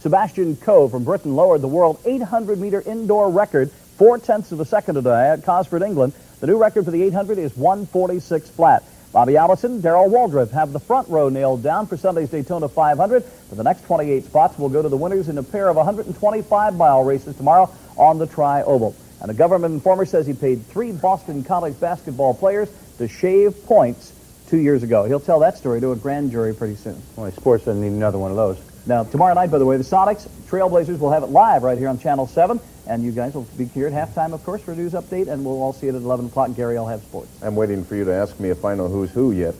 Sebastian Coe from Britain lowered the world 800-meter indoor record 0.4 of a second today at Cosford, England. The new record for the 800 is 1:46 flat. Bobby Allison, Darrell Waldrop have the front row nailed down for Sunday's Daytona 500. But the next 28 spots will go to the winners in a pair of 125-mile races tomorrow on the Tri-Oval. And a government informer says he paid 3 Boston College basketball players to shave points 2 years ago. He'll tell that story to a grand jury pretty soon. Boy, sports doesn't need another one of those. Now, tomorrow night, by the way, the Sonics, Trailblazers will have it live right here on Channel 7. And you guys will be here at halftime, of course, for a news update. And we'll all see it at 11 o'clock. Gary, I'll have sports. I'm waiting for you to ask me if I know who's who yet.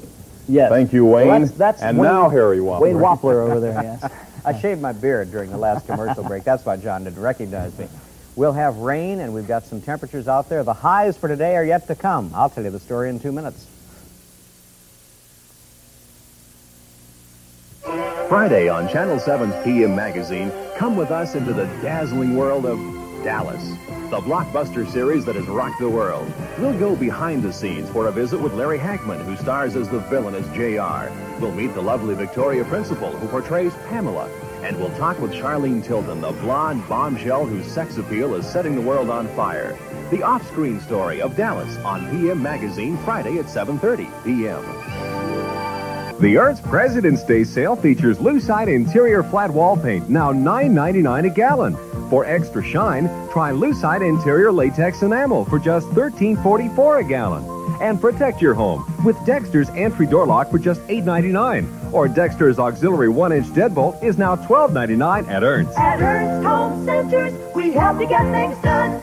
Yes. Thank you, Wayne. Well, that's and Wayne, now Harry Wappler. Wayne Wappler over there, yes. I shaved my beard during the last commercial break. That's why John didn't recognize me. We'll have rain, and we've got some temperatures out there. The highs for today are yet to come. I'll tell you the story in 2 minutes. Friday on Channel 7's PM Magazine, come with us into the dazzling world of Dallas, the blockbuster series that has rocked the world. We'll go behind the scenes for a visit with Larry Hagman, who stars as the villain as J.R. We'll meet the lovely Victoria Principal, who portrays Pamela. And we'll talk with Charlene Tilton, the blonde bombshell whose sex appeal is setting the world on fire. The off-screen story of Dallas on PM Magazine, Friday at 7:30 p.m. The Ernst President's Day sale features Lucite Interior Flat Wall Paint, now $9.99 a gallon. For extra shine, try Lucite Interior Latex Enamel for just $13.44 a gallon. And protect your home with Dexter's Entry Door Lock for just $8.99. Or Dexter's Auxiliary 1-inch Deadbolt is now $12.99 at Ernst. At Ernst Home Centers, we help you get things done.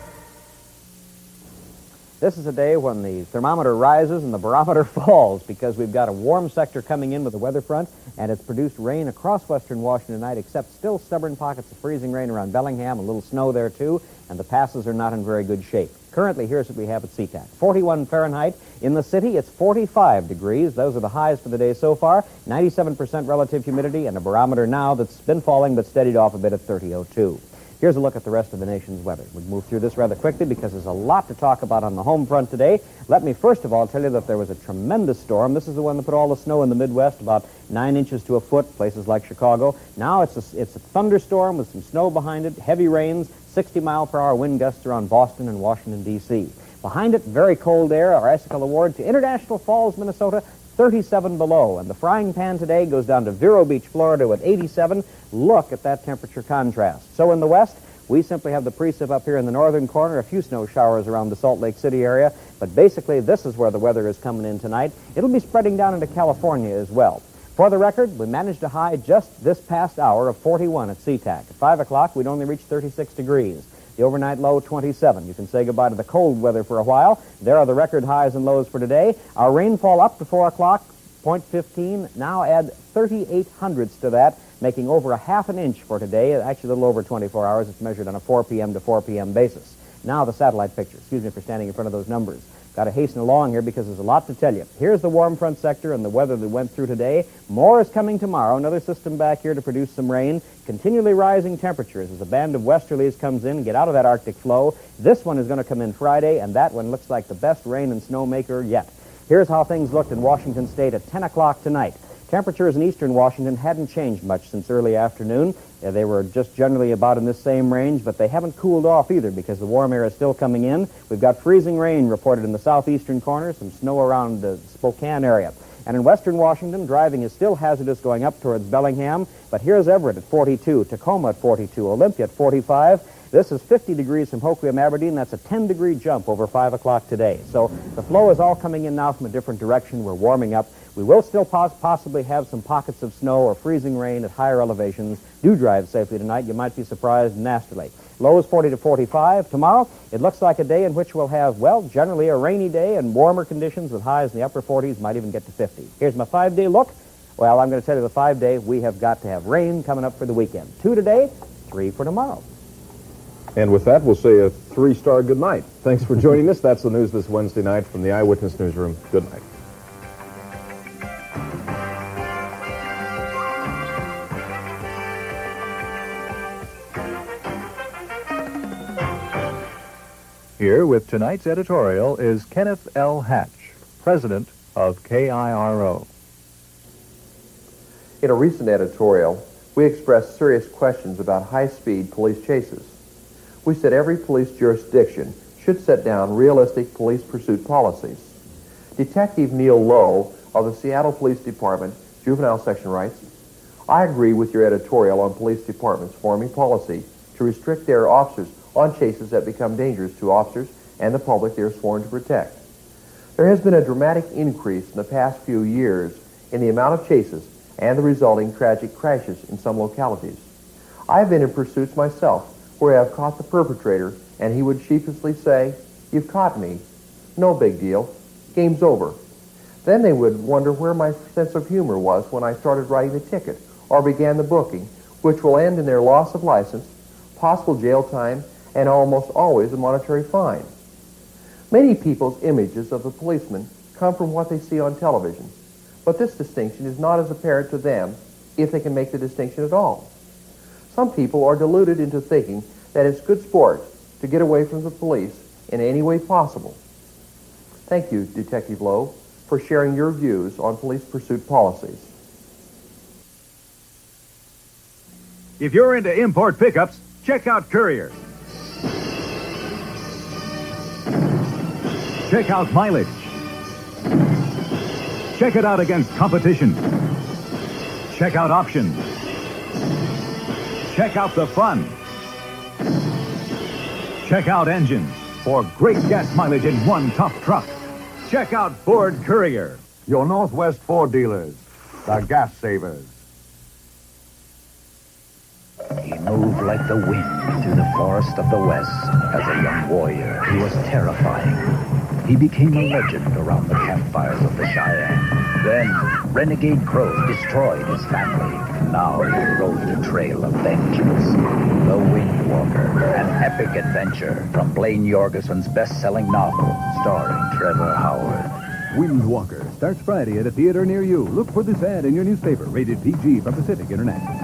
This is a day when the thermometer rises and the barometer falls because we've got a warm sector coming in with the weather front, and it's produced rain across western Washington tonight, except still stubborn pockets of freezing rain around Bellingham, a little snow there too, and the passes are not in very good shape. Currently, here's what we have at SeaTac. 41 Fahrenheit. In the city, it's 45 degrees. Those are the highs for the day so far. 97% relative humidity, and a barometer now that's been falling but steadied off a bit at 30.02. Here's a look at the rest of the nation's weather. We'll move through this rather quickly because there's a lot to talk about on the home front today. Let me first of all tell you that there was a tremendous storm. This is the one that put all the snow in the Midwest, about 9 inches to a foot, places like Chicago. Now it's a thunderstorm with some snow behind it, heavy rains, 60-mile-per-hour wind gusts around Boston and Washington, D.C. Behind it, very cold air, our icicle award to International Falls, Minnesota, 37 below. And the frying pan today goes down to Vero Beach, Florida with 87. Look at that temperature contrast. So in the west, we simply have the precip up here in the northern corner, a few snow showers around the Salt Lake City area. But basically, this is where the weather is coming in tonight. It'll be spreading down into California as well. For the record, we managed a high just this past hour of 41 at SeaTac. At 5 o'clock, we'd only reached 36 degrees. The overnight low, 27. You can say goodbye to the cold weather for a while. There are the record highs and lows for today. Our rainfall up to 4 o'clock, 0.15. Now add 38 hundredths to that, making over a half an inch for today. Actually, a little over 24 hours. It's measured on a 4 p.m. to 4 p.m. basis. Now the satellite picture. Excuse me for standing in front of those numbers. Got to hasten along here because there's a lot to tell you. Here's the warm front sector and the weather that went through today. More is coming tomorrow. Another system back here to produce some rain. Continually rising temperatures as a band of westerlies comes in and get out of that Arctic flow. This one is going to come in Friday, and that one looks like the best rain and snow maker yet. Here's how things looked in Washington State at 10 o'clock tonight. Temperatures in eastern Washington hadn't changed much since early afternoon. They were just generally about in this same range, but they haven't cooled off either because the warm air is still coming in. We've got freezing rain reported in the southeastern corner, some snow around the Spokane area. And in western Washington, driving is still hazardous going up towards Bellingham, but here's Everett at 42, Tacoma at 42, Olympia at 45. This is 50 degrees from Hoquiam, Aberdeen. That's a 10-degree jump over 5 o'clock today. So the flow is all coming in now from a different direction. We're warming up. We will still possibly have some pockets of snow or freezing rain at higher elevations. Do drive safely tonight. You might be surprised nastily. Lows 40 to 45. Tomorrow, it looks like a day in which we'll have, well, generally a rainy day and warmer conditions with highs in the upper 40s, might even get to 50. Here's my 5-day look. Well, I'm going to tell you the 5-day, we have got to have rain coming up for the weekend. 2 today, 3 for tomorrow. And with that, we'll say a 3-star good night. Thanks for joining us. That's the news this Wednesday night from the Eyewitness Newsroom. Good night. Here with tonight's editorial is Kenneth L. Hatch, president of KIRO. In a recent editorial, we expressed serious questions about high-speed police chases. We said every police jurisdiction should set down realistic police pursuit policies. Detective Neil Lowe of the Seattle Police Department Juvenile Section writes, I agree with your editorial on police departments forming policy to restrict their officers on chases that become dangerous to officers and the public they are sworn to protect. There has been a dramatic increase in the past few years in the amount of chases and the resulting tragic crashes in some localities. I have been in pursuits myself where I have caught the perpetrator and he would sheepishly say, "You've caught me. No big deal. Game's over." Then they would wonder where my sense of humor was when I started writing the ticket or began the booking, which will end in their loss of license, possible jail time, and almost always a monetary fine. Many people's images of the policeman come from what they see on television, but this distinction is not as apparent to them if they can make the distinction at all. Some people are deluded into thinking that it's good sport to get away from the police in any way possible. Thank you, Detective Lowe, for sharing your views on police pursuit policies. If you're into import pickups, check out Courier. Check out mileage. Check it out against competition. Check out options. Check out the fun. Check out engines for great gas mileage in one tough truck. Check out Ford Courier, your Northwest Ford dealers, the gas savers. He moved like the wind through the forest of the West. As a young warrior, he was terrifying. He became a legend around the campfires of the Cheyenne. Then, renegade crows destroyed his family. Now he rode the trail of vengeance. The Wind Walker, an epic adventure from Blaine Jorgensen's best-selling novel, starring Trevor Howard. Wind Walker starts Friday at a theater near you. Look for this ad in your newspaper. Rated PG from Pacific International.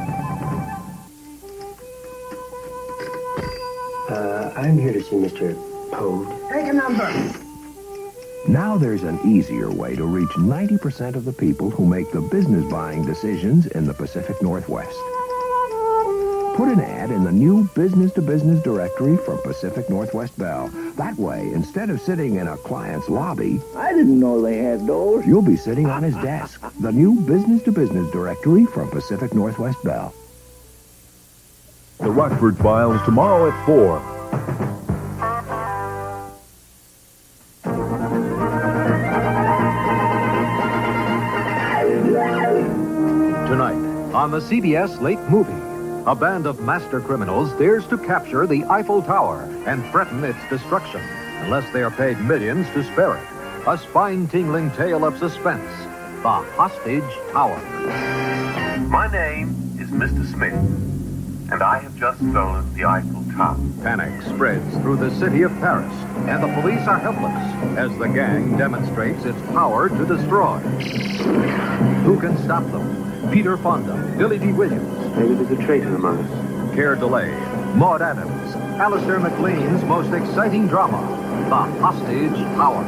I'm here to see Mr. Pode. Take a number. Now there's an easier way to reach 90% of the people who make the business buying decisions in the Pacific Northwest. Put an ad in the new business-to-business directory from Pacific Northwest Bell. That way, instead of sitting in a client's lobby, I didn't know they had those. you'll be sitting on his desk. The new business-to-business directory from Pacific Northwest Bell. The Rockford Files tomorrow at 4. Tonight, on the CBS Late Movie, a band of master criminals dares to capture the Eiffel Tower and threaten its destruction unless they are paid millions to spare it. A spine-tingling tale of suspense, The Hostage Tower. My name is Mr. Smith, and I have just stolen the Eiffel Tower. Panic spreads through the city of Paris, and the police are helpless as the gang demonstrates its power to destroy. Who can stop them? Peter Fonda, Billy D. Williams. Maybe there's a traitor among us. Keir Delay, Maud Adams, Alistair MacLean's most exciting drama, The Hostage Tower.